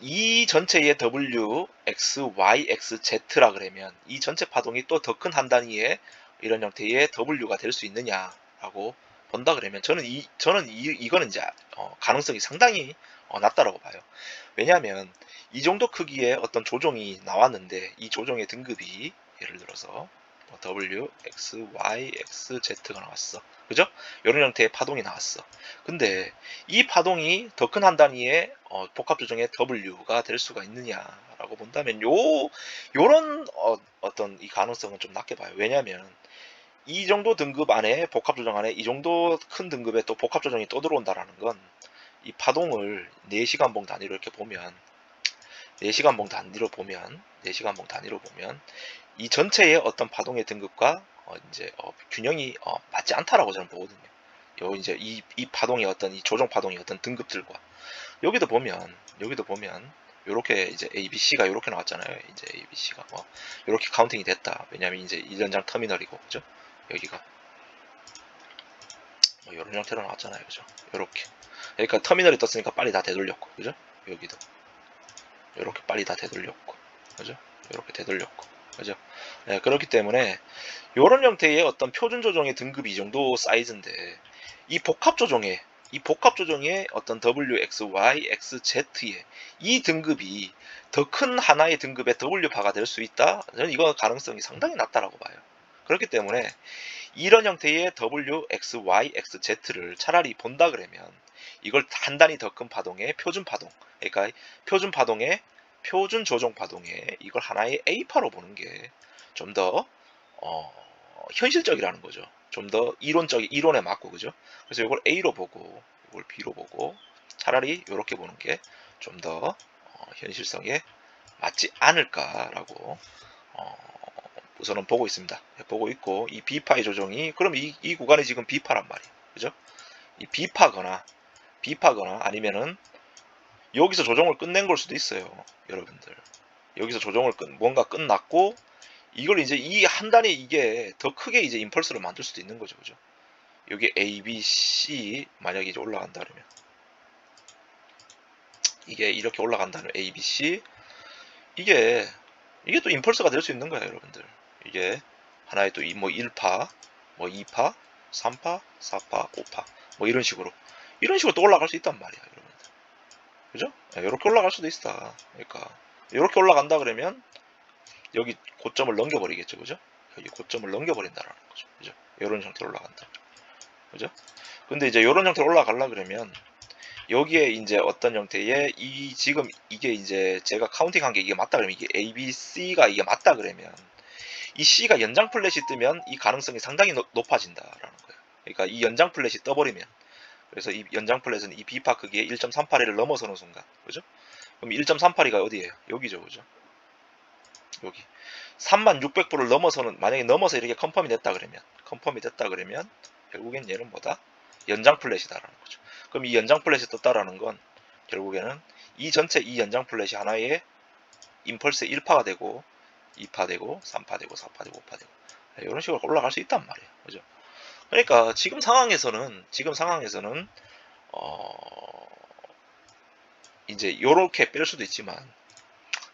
이 전체의 W, X, Y, X, Z라 그러면 이 전체 파동이 또 더 큰 한 단위의 이런 형태의 W가 될 수 있느냐라고 본다 그러면 저는 이거는 이제 가능성이 상당히 낮다라고 봐요. 왜냐하면 이 정도 크기의 어떤 조종이 나왔는데 이 조종의 등급이 예를 들어서 W, X, Y, X, Z가 나왔어. 그죠? 이런 형태의 파동이 나왔어. 근데 이 파동이 더 큰 한 단위의 복합 조정의 W가 될 수가 있느냐라고 본다면 요런 어떤 이 가능성은 좀 낮게 봐요. 왜냐하면 이 정도 등급 안에 복합 조정 안에 이 정도 큰 등급의 또 복합 조정이 또 들어온다라는 건 이 파동을 4시간 봉 단위로 이렇게 보면 4시간 봉 단위로 보면 4시간 봉 단위로 보면 이 전체의 어떤 파동의 등급과 이제 균형이 맞지 않다라고 저는 보거든요. 요 이제 이 파동의 어떤 이 조정 파동의 어떤 등급들과 여기도 보면 요렇게 이제 ABC가 요렇게 나왔잖아요. 이제 ABC가 뭐 요렇게 카운팅이 됐다. 왜냐면 이제 1연장 터미널이고 그죠? 여기가 뭐 요런 형태로 나왔잖아요. 그죠? 요렇게. 그러니까 터미널이 떴으니까 빨리 다 되돌렸고. 그죠? 여기도 요렇게 빨리 다 되돌렸고. 그죠? 요렇게 되돌렸고. 그죠? 네, 그렇기 때문에 요런 형태의 어떤 표준 조정의 등급이 이 정도 사이즈인데 이 복합 조정의 어떤 W, X, Y, X, Z의 이 등급이 더 큰 하나의 등급의 W파가 될 수 있다? 저는 이거 가능성이 상당히 낮다라고 봐요. 그렇기 때문에 이런 형태의 W, X, Y, X, Z를 차라리 본다 그러면 이걸 한 단위 더 큰 파동의 표준 파동, 그러니까 표준 파동의 표준 조정 파동에 이걸 하나의 A파로 보는 게 좀 더 현실적이라는 거죠. 좀 더 이론에 맞고 그죠? 그래서 이걸 A로 보고 이걸 B로 보고 차라리 이렇게 보는 게 좀 더 현실성에 맞지 않을까라고 우선은 보고 있습니다. 보고 있고 이 B파의 조정이 그럼 이 구간이 지금 B파란 말이에요. 그죠? 이 B파거나 아니면은 여기서 조정을 끝낸 걸 수도 있어요. 여러분들. 여기서 조정을 뭔가 끝났고 이걸 이제 이 한 단위 이게 더 크게 이제 임펄스를 만들 수도 있는 거죠. 그죠? 여기 A, B, C 만약에 이제 올라간다 그러면 이게 이렇게 올라간다면 A, B, C 이게 또 임펄스가 될 수 있는 거예요, 여러분들. 이게 하나의 또 뭐 1파, 뭐 2파, 3파, 4파, 5파 뭐 이런 식으로 또 올라갈 수 있단 말이야, 여러분들. 그죠? 이렇게 올라갈 수도 있다. 그러니까 이렇게 올라간다 그러면 여기 고점을 넘겨버리겠죠, 그죠? 여기 고점을 넘겨버린다라는 거죠, 그죠? 이런 형태로 올라간다, 그죠? 근데 이제 이런 형태로 올라가려 그러면 여기에 이제 어떤 형태의 지금 이게 이제 제가 카운팅한 게 이게 맞다 그러면 이게 A, B, C가 이게 맞다 그러면 이 C가 연장 플랫이 뜨면 이 가능성이 상당히 높아진다라는 거예요. 그러니까 이 연장 플랫이 떠버리면 그래서 이 연장 플랫은 이 B파 크기의 1.38을 넘어서는 순간, 그죠? 그럼 1.38이가 어디예요? 여기죠, 그죠? 여기 3600불을 넘어서는 만약에 넘어서 이렇게 컨펌이 됐다 그러면 결국엔 얘는 뭐다? 연장 플랫이다라는 거죠. 그럼 이 연장 플랫이 떴다라는 건 결국에는 이 연장 플랫이 하나의 임펄스의 1파가 되고 2파 되고 3파 되고 4파 되고 5파 되고 이런 식으로 올라갈 수 있단 말이에요. 그죠? 그러니까 지금 상황에서는 이제 요렇게 뺄 수도 있지만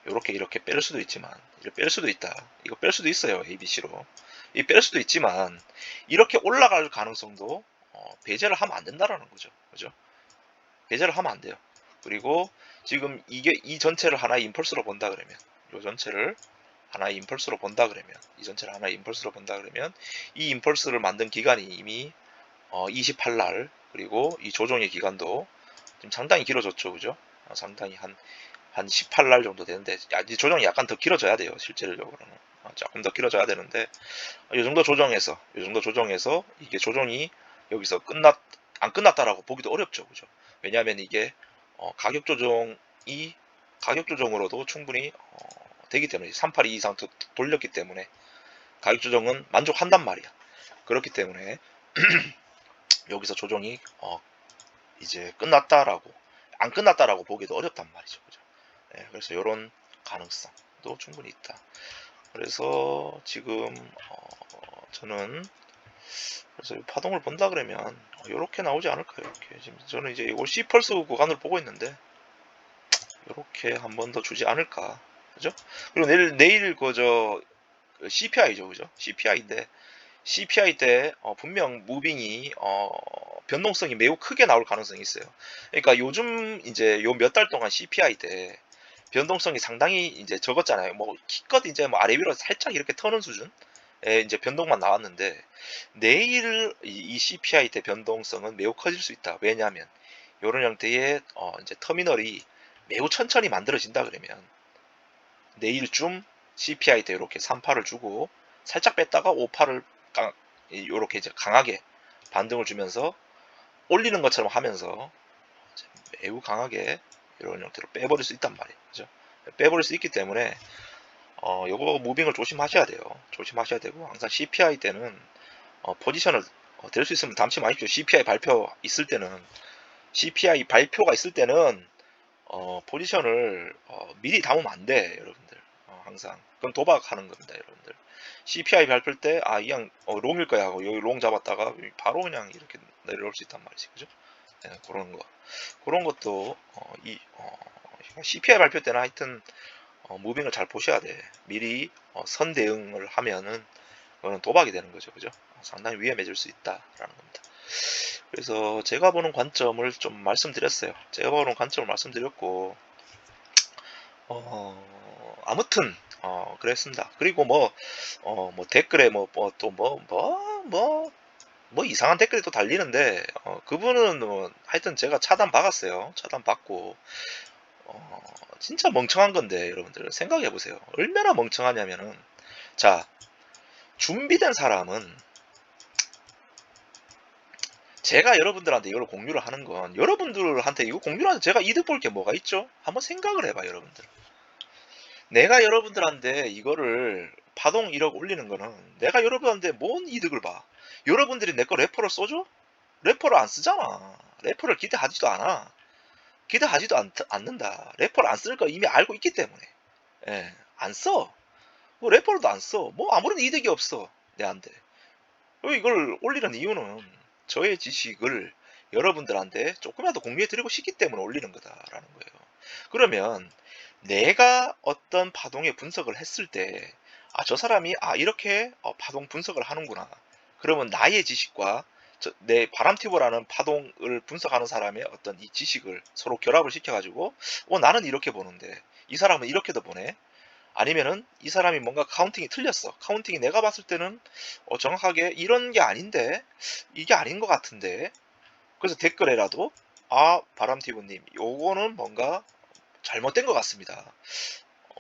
이렇게 뺄 수도 있지만 이렇게 뺄 수도 있다. 이거 뺄 수도 있어요. ABC로. 이 뺄 수도 있지만 이렇게 올라갈 가능성도 배제를 하면 안 된다라는 거죠. 그죠? 배제를 하면 안 돼요. 그리고 지금 이게 이 전체를 하나의 임펄스로 본다 그러면 이 전체를 하나의 임펄스로 본다 그러면 이 임펄스를 만든 기간이 이미 28날 그리고 이 조정의 기간도 지금 상당히 길어졌죠. 그죠? 상당히 한 18날 정도 되는데 이 조정이 약간 더 길어져야 돼요. 실질적으로는 조금 더 길어져야 되는데 이 정도 조정해서 이게 조정이 여기서 안 끝났다라고 보기도 어렵죠. 그죠? 왜냐하면 이게 가격 조정으로도 충분히 되기 때문에 382 이상 돌렸기 때문에 가격 조정은 만족한단 말이야. 그렇기 때문에 여기서 조정이 이제 끝났다라고 안 끝났다라고 보기도 어렵단 말이죠. 그죠? 네, 그래서 이런 가능성도 충분히 있다. 그래서 지금 저는 그래서 파동을 본다 그러면 이렇게 나오지 않을까요? 이렇게 지금 저는 이제 이걸 C펄스 구간을 보고 있는데 이렇게 한 번 더 주지 않을까, 그죠? 그리고 내일 그저 CPI죠, 그죠? CPI인데 CPI 때 분명 무빙이 변동성이 매우 크게 나올 가능성이 있어요. 그러니까 요즘 이제 요 몇 달 동안 CPI 때 변동성이 상당히 이제 적었잖아요. 뭐 기껏 이제 뭐 아래 위로 살짝 이렇게 터는 수준의 이제 변동만 나왔는데 내일 이 CPI 때 변동성은 매우 커질 수 있다. 왜냐하면 이런 형태의 이제 터미널이 매우 천천히 만들어진다 그러면 내일쯤 CPI 때 이렇게 3파를 주고 살짝 뺐다가 5파를 이렇게 이제 강하게 반등을 주면서 올리는 것처럼 하면서 매우 강하게 이런 형태로 빼버릴 수 있단 말이에요. 그죠? 빼버릴 수 있기 때문에 요거 무빙을 조심하셔야 돼요. 조심하셔야 되고 항상 CPI 때는 포지션을 될 수 있으면 담지 마십시오. CPI 발표 있을 때는 CPI 발표가 있을 때는 포지션을 미리 담으면 안 돼, 여러분들. 항상 그건 도박하는 겁니다, 여러분들. CPI 발표할 때 이양 롱일 거야 하고 여기 롱 잡았다가 바로 그냥 이렇게 내려올 수 있단 말이지, 그죠? 네, 그런 것도 CPI 발표 때는 하여튼 무빙을 잘 보셔야 돼. 미리 선 대응을 하면은 그거는 도박이 되는 거죠, 그죠? 상당히 위험해질 수 있다라는 겁니다. 그래서 제가 보는 관점을 좀 말씀드렸어요. 제가 보는 관점을 말씀드렸고, 아무튼, 그랬습니다. 그리고 뭐 댓글에 뭐 이상한 댓글이 또 달리는데, 그분은 하여튼 제가 차단 박았어요. 차단 받고, 진짜 멍청한 건데, 여러분들 생각해 보세요. 얼마나 멍청하냐면은, 자, 준비된 사람은 제가 여러분들한테 이걸 공유를 하는 건 여러분들한테 이거 공유를 해서 제가 이득 볼 게 뭐가 있죠? 한번 생각을 해봐, 여러분들. 내가 여러분들한테 이거를 파동 1억 올리는 거는 내가 여러분한테 뭔 이득을 봐? 여러분들이 내 거 레퍼럴 써줘? 레퍼럴 안 쓰잖아. 레퍼럴 기대하지도 않아. 기대하지도 않는다. 레퍼럴 안 쓸 거 이미 알고 있기 때문에. 예, 안 써. 뭐 레퍼럴도 안 써. 뭐 아무런 이득이 없어, 내한테. 이걸 올리는 이유는 저의 지식을 여러분들한테 조금이라도 공유해드리고 싶기 때문에 올리는 거다라는 거예요. 그러면 내가 어떤 파동의 분석을 했을 때, 저 사람이 이렇게 파동 분석을 하는구나. 그러면 나의 지식과 내 바람튜브라는 파동을 분석하는 사람의 어떤 이 지식을 서로 결합을 시켜가지고, 나는 이렇게 보는데 이 사람은 이렇게도 보네. 아니면은 이 사람이 뭔가 카운팅이 틀렸어. 카운팅이 내가 봤을 때는 정확하게 이런 게 아닌데 이게 아닌 것 같은데. 그래서 댓글에라도 바람티브님 요거는 뭔가 잘못된 것 같습니다.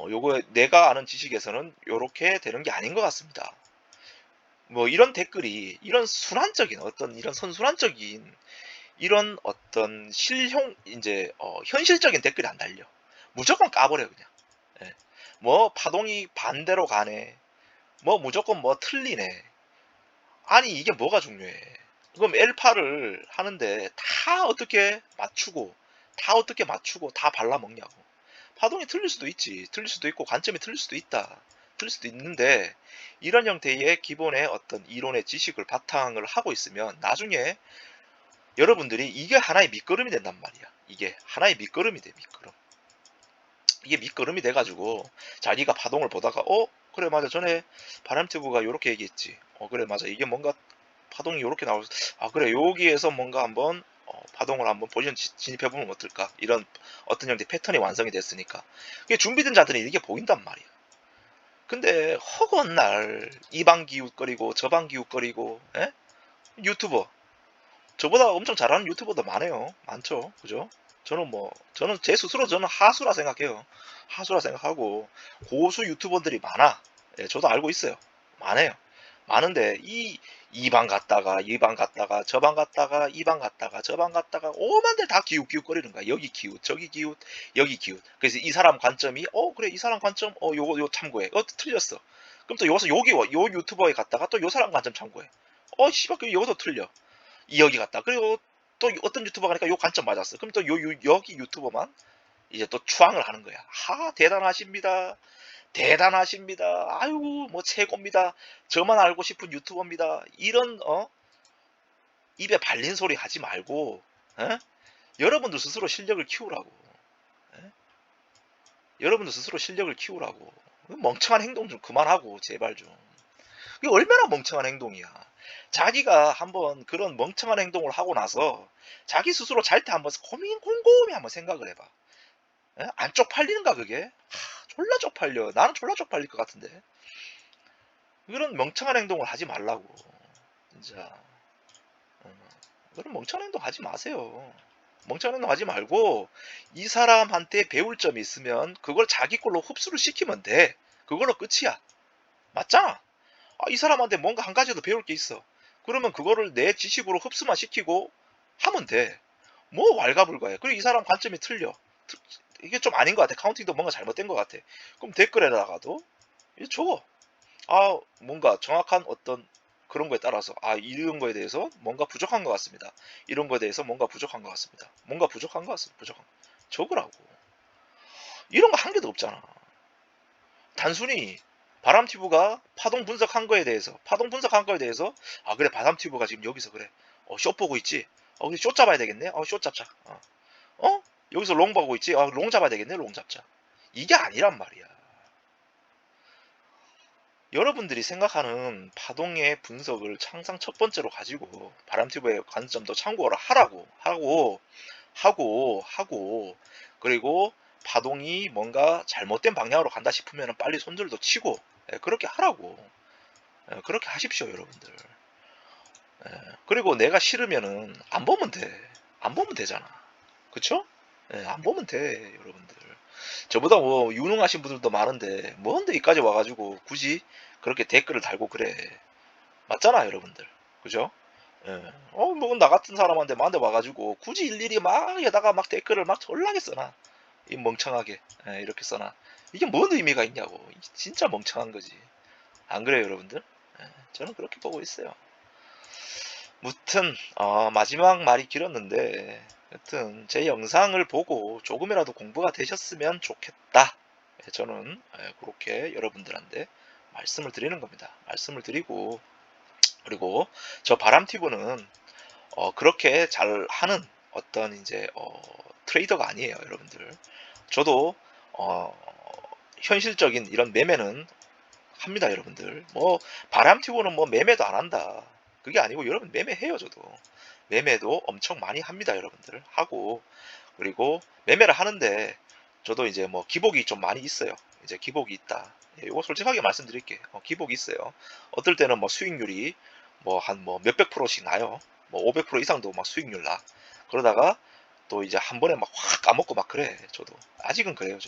요거 내가 아는 지식에서는 요렇게 되는 게 아닌 것 같습니다. 뭐 이런 댓글이 이런 순환적인 어떤 이런 선순환적인 이런 어떤 이제 현실적인 댓글이 안 달려. 무조건 까버려 그냥. 예. 뭐 파동이 반대로 가네. 뭐 무조건 뭐 틀리네. 아니 이게 뭐가 중요해. 그럼 L8을 하는데 다 어떻게 맞추고 다 발라먹냐고. 파동이 틀릴 수도 있지. 틀릴 수도 있고 관점이 틀릴 수도 있다. 틀릴 수도 있는데 이런 형태의 기본의 어떤 이론의 지식을 바탕을 하고 있으면 나중에 여러분들이 이게 하나의 밑거름이 된단 말이야. 이게 하나의 밑거름이 돼, 밑거름. 이게 밑거름이 돼가지고 자기가 파동을 보다가 그래 맞아 전에 바람튜브가 요렇게 얘기했지. 그래 맞아 이게 뭔가 파동이 요렇게 나올 그래 여기에서 뭔가 한번 파동을 한번 포지션 진입해보면 어떨까 이런 어떤 형태의 패턴이 완성이 됐으니까 그게 준비된 자들이 이게 보인단 말이야. 근데 허건 날 이 방 기웃거리고 저 방 기웃거리고 유튜버 저보다 엄청 잘하는 유튜버도 많죠 그죠? 저는 제 스스로 저는 하수라 생각해요. 하수라 생각하고 고수 유튜버들이 많아. 예, 저도 알고 있어요. 많아요. 많은데 이 방 갔다가 이 방 갔다가 저 방 갔다가 이 방 갔다가 저 방 갔다가 오만들 다 기웃기웃거리는 거야. 여기 기웃 저기 기웃 여기 기웃. 그래서 이 사람 관점이 그래 이 사람 관점 요거 참고해. 틀렸어. 그럼 또 여기서 요 유튜버에 갔다가 또 요 사람 관점 참고해. 씨발 그 여기서 틀려. 여기 갔다. 그리고 또 어떤 유튜버가 가니까 요 관점 맞았어. 그럼 또 여기 유튜버만 이제 또 추앙을 하는 거야. 대단하십니다. 대단하십니다. 아유, 뭐 최고입니다. 저만 알고 싶은 유튜버입니다. 이런 입에 발린 소리 하지 말고 여러분들 스스로 실력을 키우라고. 여러분들 스스로 실력을 키우라고. 멍청한 행동 좀 그만하고 제발 좀. 이게 얼마나 멍청한 행동이야. 자기가 한번 그런 멍청한 행동을 하고 나서 자기 스스로 잘 때 한번 곰곰이 한번 생각을 해봐. 안 쪽팔리는가 그게? 졸라 쪽팔려. 나는 졸라 쪽팔릴 것 같은데. 그런 멍청한 행동을 하지 말라고. 진짜. 그런 멍청한 행동 하지 마세요. 멍청한 행동 하지 말고 이 사람한테 배울 점이 있으면 그걸 자기 걸로 흡수를 시키면 돼. 그걸로 끝이야. 맞잖아. 이 사람한테 뭔가 한 가지도 배울 게 있어. 그러면 그거를 내 지식으로 흡수만 시키고 하면 돼. 뭐 왈가불가해. 그리고 이 사람 관점이 틀려. 이게 좀 아닌 것 같아. 카운팅도 뭔가 잘못된 것 같아. 그럼 댓글에다가도 적어. 뭔가 정확한 어떤 그런 거에 따라서 이런 거에 대해서 뭔가 부족한 것 같습니다. 이런 거에 대해서 뭔가 부족한 것 같습니다. 뭔가 부족한 것 같습니다. 부족한 거. 적으라고. 이런 거 한 개도 없잖아. 단순히 바람튜브가 파동 분석한 거에 대해서 그래 바람튜브가 지금 여기서 그래 숏 보고 있지. 우리 숏 잡아야 되겠네. 숏 잡자. 여기서 롱 보고 있지. 롱 잡아야 되겠네. 롱 잡자. 이게 아니란 말이야. 여러분들이 생각하는 파동의 분석을 항상 첫 번째로 가지고 바람튜브의 관점도 참고를 하고 그리고 파동이 뭔가 잘못된 방향으로 간다 싶으면 빨리 손들도 치고 그렇게 하라고. 그렇게 하십시오 여러분들. 그리고 내가 싫으면은 안 보면 돼. 안 보면 되잖아. 그쵸? 안 보면 돼 여러분들. 저보다 뭐 유능하신 분들도 많은데 뭔데 이까지 와가지고 굳이 그렇게 댓글을 달고 그래. 맞잖아 여러분들. 그죠? 뭐 나 같은 사람한테 만데 와가지고 굳이 일일이 막 여다가 막 댓글을 막 졸라게 써놔. 이 멍청하게 이렇게 써놔. 이게 뭔 의미가 있냐고. 진짜 멍청한 거지. 안 그래요 여러분들? 저는 그렇게 보고 있어요. 무튼 마지막 말이 길었는데 여튼 제 영상을 보고 조금이라도 공부가 되셨으면 좋겠다. 저는 그렇게 여러분들한테 말씀을 드리는 겁니다. 말씀을 드리고 그리고 저 바람튜브는 그렇게 잘 하는 어떤 이제 트레이더가 아니에요 여러분들. 저도 현실적인 이런 매매는 합니다 여러분들. 뭐 바람튜브는 뭐 매매도 안 한다 그게 아니고 여러분 매매해요. 저도 매매도 엄청 많이 합니다 여러분들. 하고 그리고 매매를 하는데 저도 이제 뭐 기복이 좀 많이 있어요. 이제 기복이 있다. 이거 솔직하게 말씀드릴게요. 기복이 있어요. 어떨 때는 뭐 수익률이 뭐 한 뭐 몇백 프로씩 나요. 뭐 500% 이상도 막 수익률 나. 그러다가 또 이제 한 번에 막 확 까먹고 막 그래. 저도 아직은 그래요.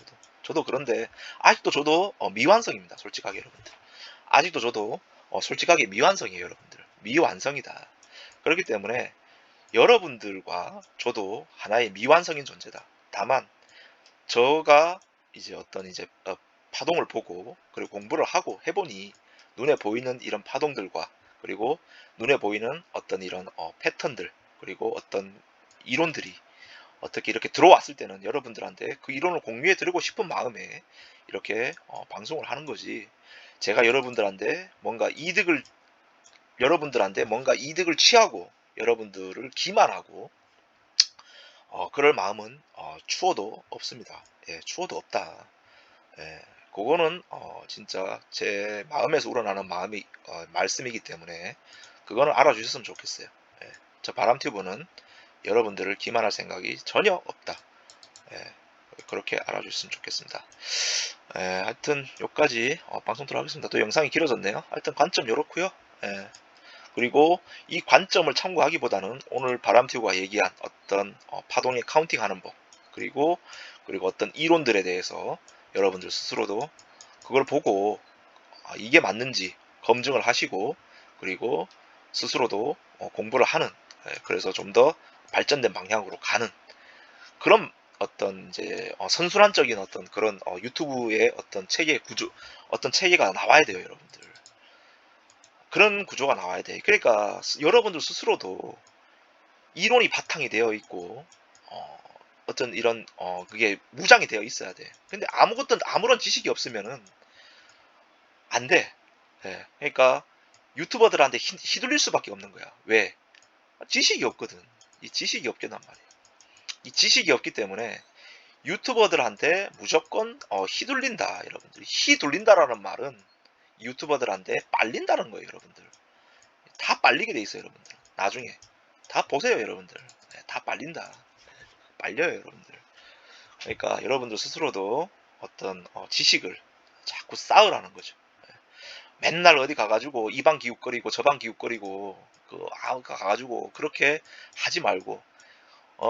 저도 그런데 아직도 저도 미완성입니다. 솔직하게 여러분들. 아직도 저도 솔직하게 미완성이에요 여러분들. 미완성이다. 그렇기 때문에 여러분들과 저도 하나의 미완성인 존재다. 다만 저가 이제 어떤 이제 파동을 보고 그리고 공부를 하고 해보니 눈에 보이는 이런 파동들과 그리고 눈에 보이는 어떤 이런 패턴들 그리고 어떤 이론들이 어떻게 이렇게 들어왔을 때는 여러분들한테 그 이론을 공유해 드리고 싶은 마음에 이렇게 방송을 하는 거지. 제가 여러분들한테 뭔가 이득을 취하고 여러분들을 기만하고 그럴 마음은 추워도 없습니다. 추워도 없다. 그거는 진짜 제 마음에서 우러나는 말씀이기 때문에 그거는 알아주셨으면 좋겠어요. 저 바람튜브는 여러분들을 기만할 생각이 전혀 없다. 그렇게 알아주셨으면 좋겠습니다. 하여튼 여기까지 방송 들어가겠습니다. 또 영상이 길어졌네요. 하여튼 관점 요렇고요. 그리고 이 관점을 참고하기보다는 오늘 바람튜브가 얘기한 어떤 파동의 카운팅하는 법 그리고 어떤 이론들에 대해서 여러분들 스스로도 그걸 보고 이게 맞는지 검증을 하시고 그리고 스스로도 공부를 하는, 그래서 좀 더 발전된 방향으로 가는 그런 어떤 이제 선순환적인 어떤 그런 유튜브의 어떤 체계 구조, 어떤 체계가 나와야 돼요, 여러분들. 그런 구조가 나와야 돼. 그러니까 여러분들 스스로도 이론이 바탕이 되어 있고 어떤 이런 그게 무장이 되어 있어야 돼. 근데 아무런 지식이 없으면은 안 돼. 예. 그러니까 유튜버들한테 휘둘릴 수밖에 없는 거야. 왜? 지식이 없거든. 이 지식이 없겠단 말이야. 이 지식이 없기 때문에 유튜버들한테 무조건 휘둘린다, 여러분들. 휘둘린다라는 말은 유튜버들한테 빨린다는 거예요, 여러분들. 다 빨리게 돼 있어요, 여러분들. 나중에 다 보세요, 여러분들. 네, 다 빨린다. 빨려요, 여러분들. 그러니까 여러분들 스스로도 어떤 지식을 자꾸 쌓으라는 거죠. 맨날 어디 가가지고 이 방 기웃거리고 저 방 기웃거리고 가가지고 그렇게 하지 말고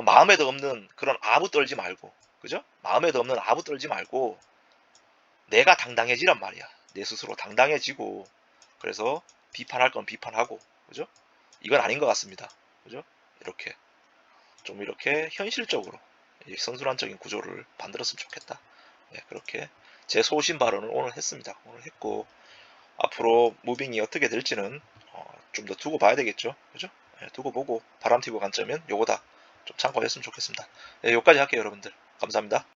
마음에도 없는 그런 아부 떨지 말고, 그죠? 마음에도 없는 아부 떨지 말고 내가 당당해지란 말이야. 내 스스로 당당해지고, 그래서 비판할 건 비판하고, 그죠? 이건 아닌 것 같습니다. 그죠? 이렇게 좀 이렇게 현실적으로 선순환적인 구조를 만들었으면 좋겠다. 네, 그렇게 제 소신 발언을 오늘 했습니다. 오늘 했고 앞으로 무빙이 어떻게 될지는 좀 더 두고 봐야 되겠죠. 그죠? 네, 두고 보고 바람튀고 관점은 요거다. 좀 참고했으면 좋겠습니다. 네, 여기까지 할게요, 여러분들. 감사합니다.